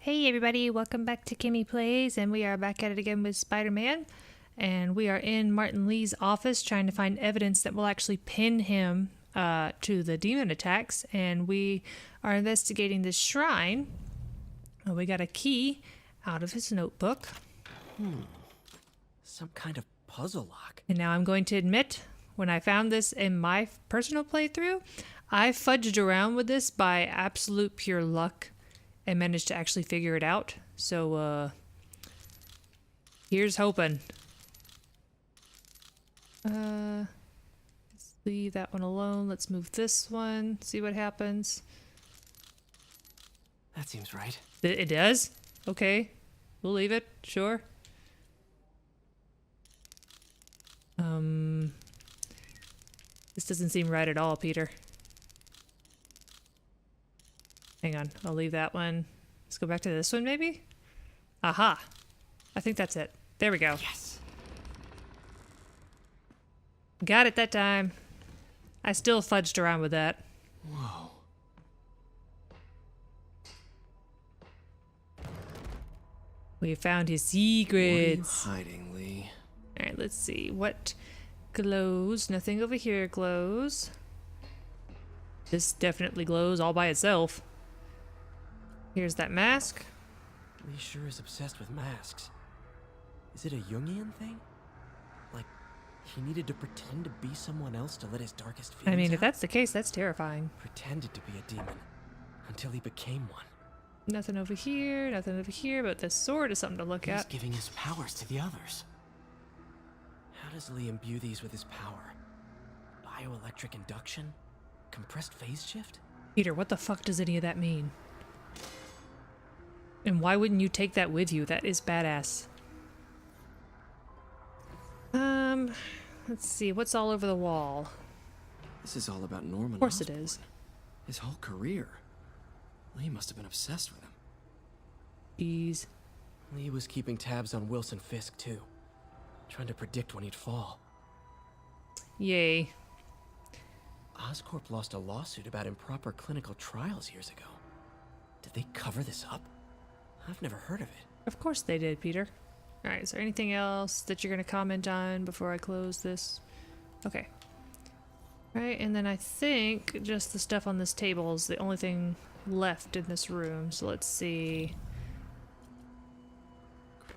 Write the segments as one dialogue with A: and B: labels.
A: Hey everybody, welcome back to Kimmy Plays, and we are back at it again with Spider-Man. And we are in Martin Lee's office trying to find evidence that will actually pin him to the demon attacks. And we are investigating this shrine. We got a key out of his notebook.
B: Some kind of puzzle lock.
A: And now I'm going to admit, when I found this in my personal playthrough, I fudged around with this by absolute pure luck and managed to actually figure it out. So, here's hoping. Let's leave that one alone. Let's move this one, see what happens.
B: That seems right.
A: It does? Okay. We'll leave it, sure. This doesn't seem right at all, Peter. Hang on, I'll leave that one. Let's go back to this one, maybe? Aha! I think that's it. There we go.
B: Yes.
A: Got it that time. I still fudged around with that.
B: Whoa.
A: We found his
B: What are you
A: secrets.
B: hiding, Lee?
A: Alright, let's see. What glows? Nothing over here glows. This definitely glows all by itself. Here's that mask.
B: Lee sure is obsessed with masks. Is it a Jungian thing? Like, he needed to pretend to be someone else to let his darkest feelings
A: I mean,
B: out?
A: if that's the case, that's terrifying.
B: Pretended to be a demon until he became one.
A: Nothing over here, but this sword is something to look
B: He's
A: at.
B: giving his powers to the others. How does Lee imbue these with his power? Bioelectric induction? Compressed phase shift?
A: Peter, what the fuck does any of that mean? And why wouldn't you take that with you? That is badass. Let's see, what's all over the wall?
B: This is all about Norman.
A: Of course it is.
B: His whole career. Lee must have been obsessed with him.
A: Jeez.
B: Lee was keeping tabs on Wilson Fisk, too. Trying to predict when he'd fall.
A: Yay.
B: Oscorp lost a lawsuit about improper clinical trials years ago. Did they cover this up? I've never heard of it.
A: Of course they did, Peter. Alright, is there anything else that you're going to comment on before I close this? Okay. Alright, and then I think just the stuff on this table is the only thing left in this room. So let's see.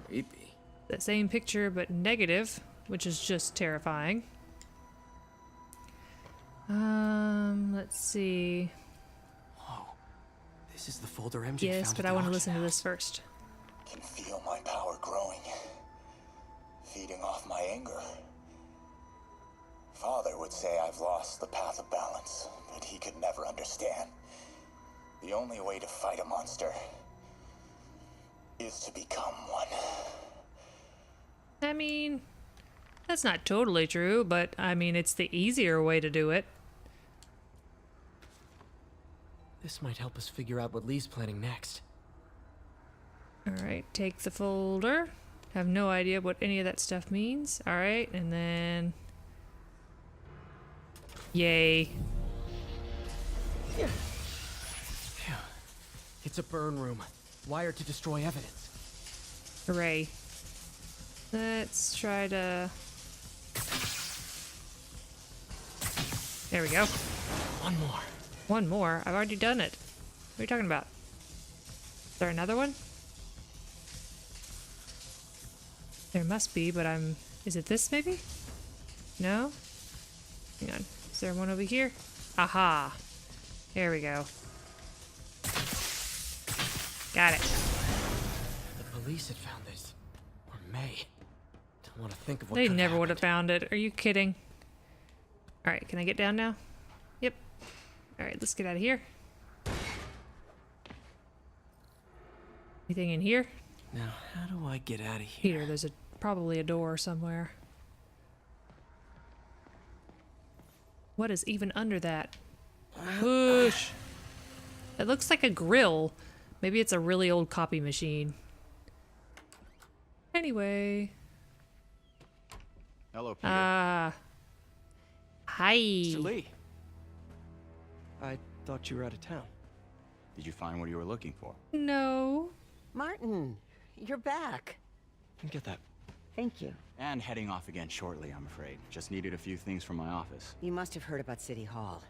B: Creepy.
A: That same picture, but negative, which is just terrifying. Let's see.
B: Whoa. This is the folder MJ found.
A: Yes,
B: at
A: but
B: the
A: I want to
B: auction
A: listen to
B: house.
A: this first.
C: Can feel my power growing, feeding off my anger. Father would say I've lost the path of balance, but he could never understand. The only way to fight a monster is to become one.
A: I mean, that's not totally true, but I mean, it's the easier way to do it.
B: This might help us figure out what Lee's planning next.
A: Alright, take the folder. Have no idea what any of that stuff means. Alright, and then... Yay.
B: Phew. It's a burn room, wired to destroy evidence.
A: Hooray. Let's try to... There we go.
B: One more.
A: One more? I've already done it. What are you talking about? Is there another one? There must be, but I'm... Is it this, maybe? No? Hang on. Is there one over here? Aha! There we go. Got it.
B: The police had found this. Or may. Don't want to think of what
A: They
B: could've
A: never would have
B: happened.
A: found it. Are you kidding? Alright, can I get down now? Yep. Alright, let's get out of here. Anything in here?
B: Now, how do I get out of here?
A: Peter, there's probably a door somewhere. What is even under that? Push! It looks like a grill. Maybe it's a really old copy machine. Anyway.
D: Hello, Peter.
A: Hi.
D: Mr. Lee,
B: I thought you were out of town.
D: did you find what you were looking for?
A: No.
D: Martin, you're back.
B: Get that.
D: Thank you.
E: And heading off again shortly, I'm afraid. Just needed a few things from my office.
D: You must have heard about City Hall.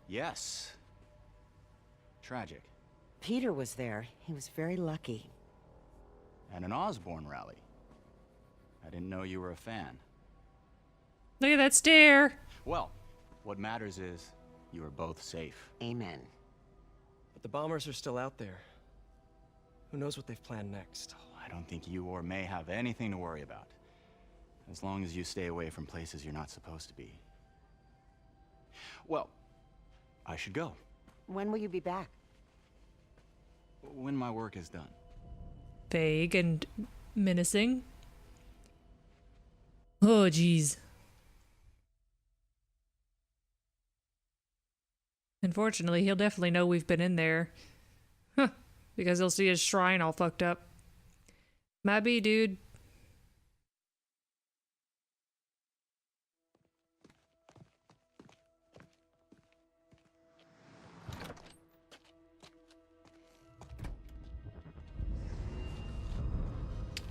E: Yes. Tragic.
D: Peter was there. He was very lucky.
E: And an Osborne rally. I didn't know you were a fan.
A: Look at that stare.
E: Well, what matters is you are both safe.
D: Amen.
B: But the bombers are still out there. Who knows what they've planned next?
E: I don't think you or May have anything to worry about. As long as you stay away from places you're not supposed to be. Well, I should go.
D: When will you be back?
E: When my work is done.
A: Vague and menacing. Oh, jeez. Unfortunately, he'll definitely know we've been in there. Huh. Because he'll see his shrine all fucked up. Might be, dude.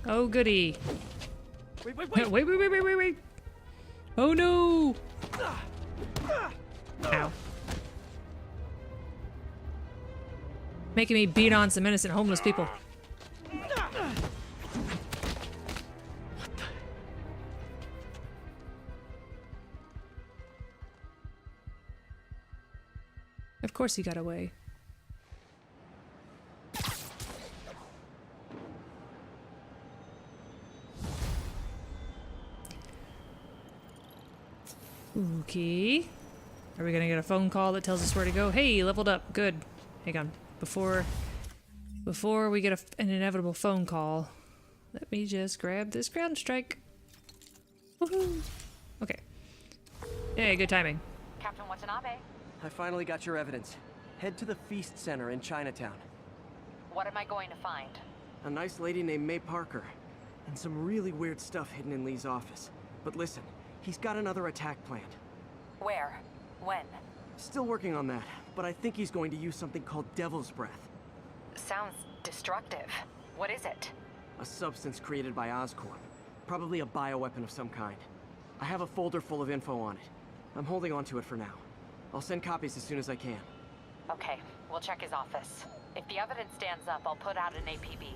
A: Oh, goody.
B: Wait.
A: Wait. Oh, no. Ow. Making me beat on some innocent homeless people. Of course he got away. Okay. Are we gonna get a phone call that tells us where to go? Hey, leveled up. Good. Hang on. Before we get an inevitable phone call, let me just grab this ground strike. Woohoo! Okay. Hey, good timing.
F: Captain Watanabe,
B: I finally got your evidence. Head to the Feast Center in Chinatown.
F: what am I going to find?
B: A nice lady named May Parker. And some really weird stuff hidden in Lee's office. But listen, he's got another attack planned.
F: Where? When?
B: Still working on that, but I think he's going to use something called Devil's Breath.
F: Sounds destructive. What is it?
B: A substance created by Oscorp. Probably a bioweapon of some kind. I have a folder full of info on it. I'm holding on to it for now. I'll send copies as soon as I can.
F: Okay, we'll check his office. If the evidence stands up, I'll put out an APB.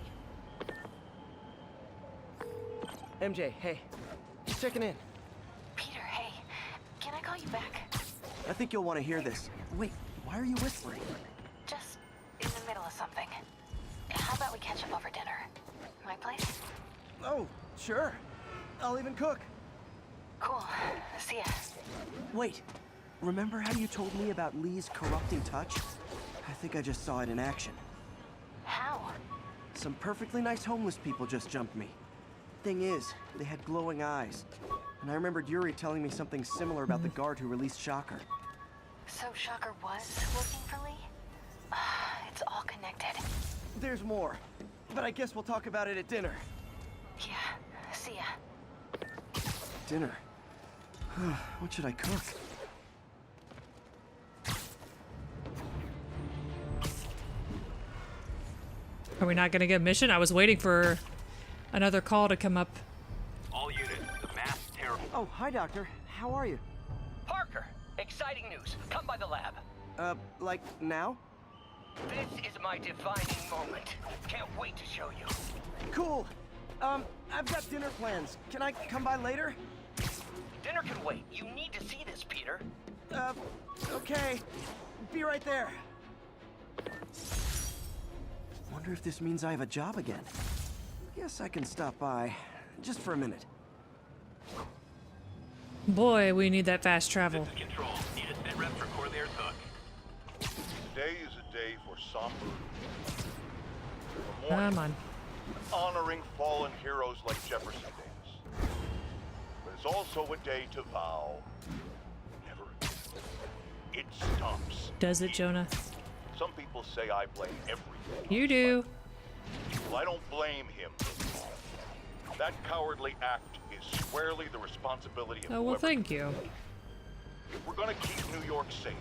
B: MJ, hey. Just checking in.
F: Peter, hey, can I call you back?
B: I think you'll want to hear this. Wait, why are you whispering?
F: Just in the middle of something. How about we catch up over dinner? My place?
B: Oh, sure. I'll even cook.
F: Cool. See ya.
G: Wait, remember how you told me about Lee's corrupting touch? I think I just saw it in action.
F: How?
G: Some perfectly nice homeless people just jumped me. Thing is, they had glowing eyes. And I remembered Yuri telling me something similar about the guard who released Shocker.
F: So Shocker was working for Lee? It's all connected.
G: There's more, but I guess we'll talk about it at dinner.
F: Yeah, see ya.
G: Dinner? What should I cook?
A: Are we not gonna get a mission? I was waiting for another call to come up.
H: All units, the mass terror.
G: Oh, hi, Doctor. How are you?
H: Parker, exciting news. Come by the lab.
G: Like now?
H: This is my defining moment. Can't wait to show you.
G: Cool. I've got dinner plans. Can I come by later?
H: Dinner can wait. You need to see this, Peter.
G: Okay. Be right there. Wonder if this means I have a job again. Guess I can stop by. Just for a minute.
A: Boy, we need that fast travel.
H: This is Control. Need a sit rep for Corvair's hook.
I: Today is a day for somber. For mourning,
A: Come on.
I: honoring fallen heroes like Jefferson Davis. But it's also a day to vow never again. It stops.
A: Does it, Jonah?
I: Some people say I blame everything.
A: You do.
I: Well, I don't blame him. That cowardly act is squarely the responsibility of
A: Oh, well,
I: whoever.
A: thank you.
I: If we're gonna keep New York safe,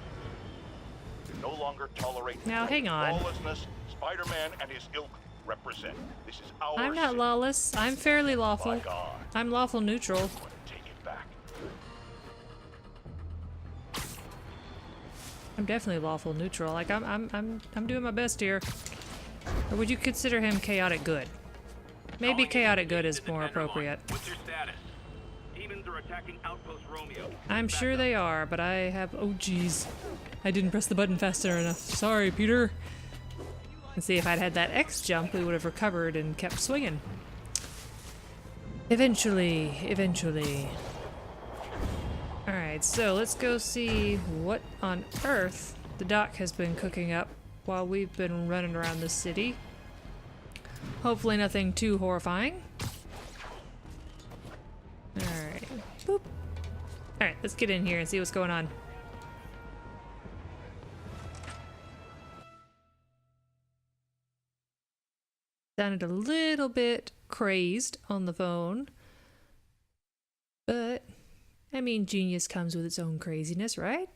I: we no longer tolerate
A: Now, hang on.
I: lawlessness, Spider-Man and his ilk represent. This is our
A: I'm not
I: city.
A: lawless. I'm fairly lawful.
I: By God,
A: I'm lawful neutral.
I: I'm gonna take it back.
A: I'm definitely lawful neutral. Like I'm doing my best here. Or would you consider him chaotic good? Maybe chaotic good is more appropriate.
J: What's your status? Demons are attacking Outpost Romeo.
A: I'm sure they are, but I have... Oh, jeez. I didn't press the button fast enough. Sorry, Peter. And see, if I'd had that X jump, we would have recovered and kept swinging. Eventually. Alright, so let's go see what on earth the doc has been cooking up while we've been running around the city. Hopefully nothing too horrifying. Alright. Boop. Alright, let's get in here and see what's going on. Sounded a little bit crazed on the phone. But, I mean, genius comes with its own craziness, right?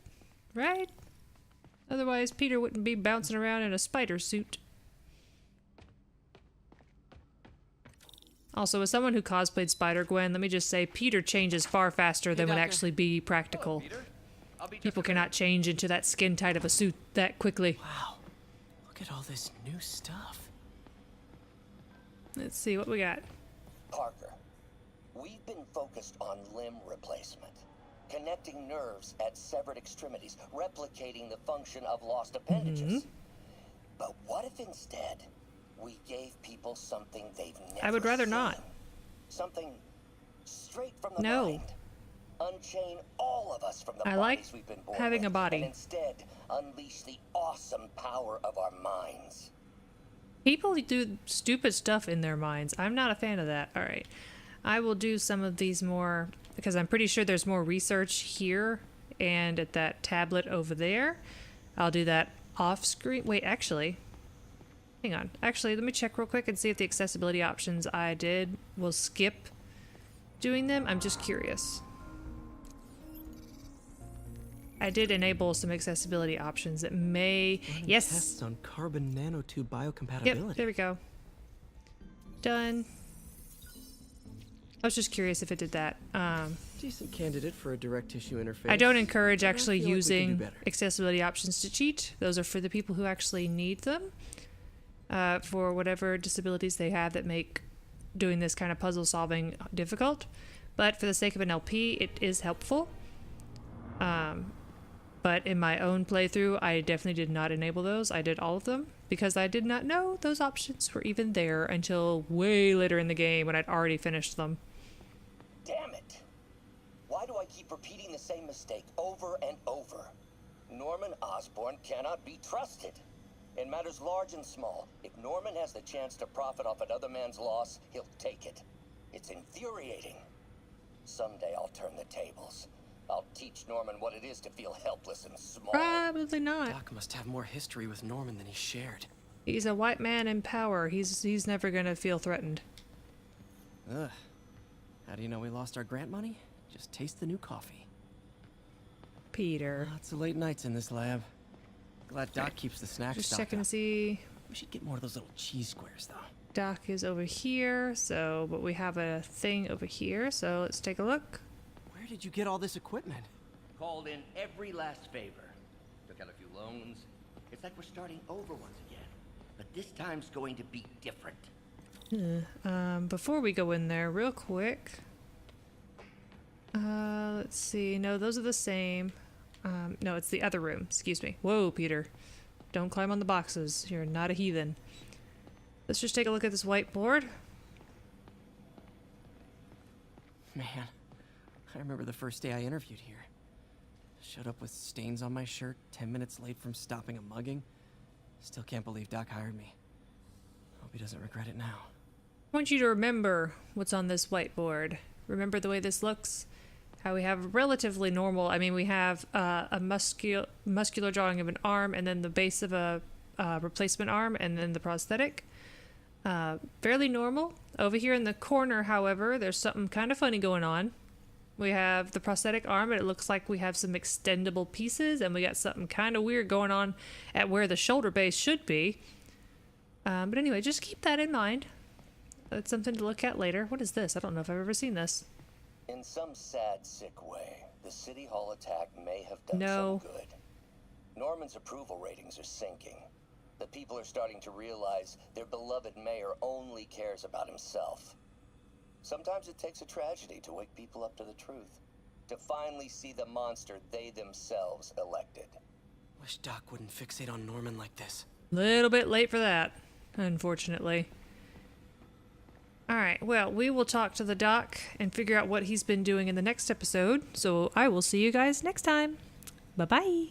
A: Right? Otherwise, Peter wouldn't be bouncing around in a spider suit. Also, as someone who cosplayed Spider-Gwen, let me just say, Peter changes far faster than would actually be practical. People cannot change into that skin tight of a suit that quickly.
B: Wow. Look at all this new stuff.
A: Let's see what we got.
H: Parker, we've been focused on limb replacement, connecting nerves at severed extremities, replicating the function of lost appendages. But what if instead we gave people something they've never
A: I would rather
H: seen?
A: not.
H: Something straight from the
A: No.
H: mind. Unchain all of us from the
A: I like
H: bodies we've been born
A: having
H: with,
A: a body.
H: and instead unleash the awesome power of our minds.
A: People do stupid stuff in their minds. I'm not a fan of that. All right. I will do some of these more because I'm pretty sure there's more research here and at that tablet over there. I'll do that off screen. Wait, actually, hang on. Actually, let me check real quick and see if the accessibility options I did will skip doing them. I'm just curious. I did enable some accessibility options that may... Yes!
B: Tests on carbon nanotube biocompatibility.
A: Yep, there we go. Done. I was just curious if it did that.
B: Decent candidate for a direct tissue interface.
A: I don't encourage
B: but I
A: actually
B: feel like we can do
A: using
B: better.
A: accessibility options to cheat. Those are for the people who actually need them. For whatever disabilities they have that make doing this kind of puzzle solving difficult. But for the sake of an LP, it is helpful. But in my own playthrough, I definitely did not enable those. I did all of them because I did not know those options were even there until way later in the game when I'd already finished them.
H: Damn it! Why do I keep repeating the same mistake over and over? Norman Osborn cannot be trusted. In matters large and small, if Norman has the chance to profit off another man's loss, he'll take it. It's infuriating. Someday I'll turn the tables. I'll teach Norman what it is to feel helpless and small.
A: Probably not.
B: Doc must have more history with Norman than he shared.
A: He's a white man in power. He's never gonna feel threatened.
B: Ugh. How do you know we lost our grant money? Just taste the new coffee.
A: Peter.
B: Lots of late nights in this lab. Glad Doc keeps the snacks
A: Just
B: stocked
A: checking
B: up.
A: to see.
B: We should get more of those little cheese squares, though.
A: Doc is over here, so, but we have a thing over here, so let's take a look.
B: Where did you get all this equipment?
K: Called in every last favor. Took out a few loans. It's like we're starting over once again. But this time's going to be different.
A: Before we go in there, real quick. Let's see. No, those are the same. No, it's the other room. Excuse me. Whoa, Peter. Don't climb on the boxes. You're not a heathen. Let's just take a look at this whiteboard.
B: Man, I remember the first day I interviewed here. Showed up with stains on my shirt, 10 minutes late from stopping a mugging. Still can't believe Doc hired me. Hope he doesn't regret it now.
A: I want you to remember what's on this whiteboard. Remember the way this looks? How we have relatively normal, I mean, we have a muscular drawing of an arm and then the base of a replacement arm and then the prosthetic. Fairly normal. Over here in the corner, however, there's something kind of funny going on. We have the prosthetic arm, and it looks like we have some extendable pieces, and we got something kind of weird going on at where the shoulder base should be. But anyway, just keep that in mind. It's something to look at later. What is this? I don't know if I've ever seen this.
H: In some sad, sick way, the City Hall attack may have done
A: No.
H: some good. Norman's approval ratings are sinking. The people are starting to realize their beloved mayor only cares about himself. Sometimes it takes a tragedy to wake people up to the truth. To finally see the monster they themselves elected.
B: Wish Doc wouldn't fixate on Norman like this.
A: Little bit late for that, unfortunately. Alright, well, we will talk to the doc and figure out what he's been doing in the next episode, so I will see you guys next time. Bye-bye!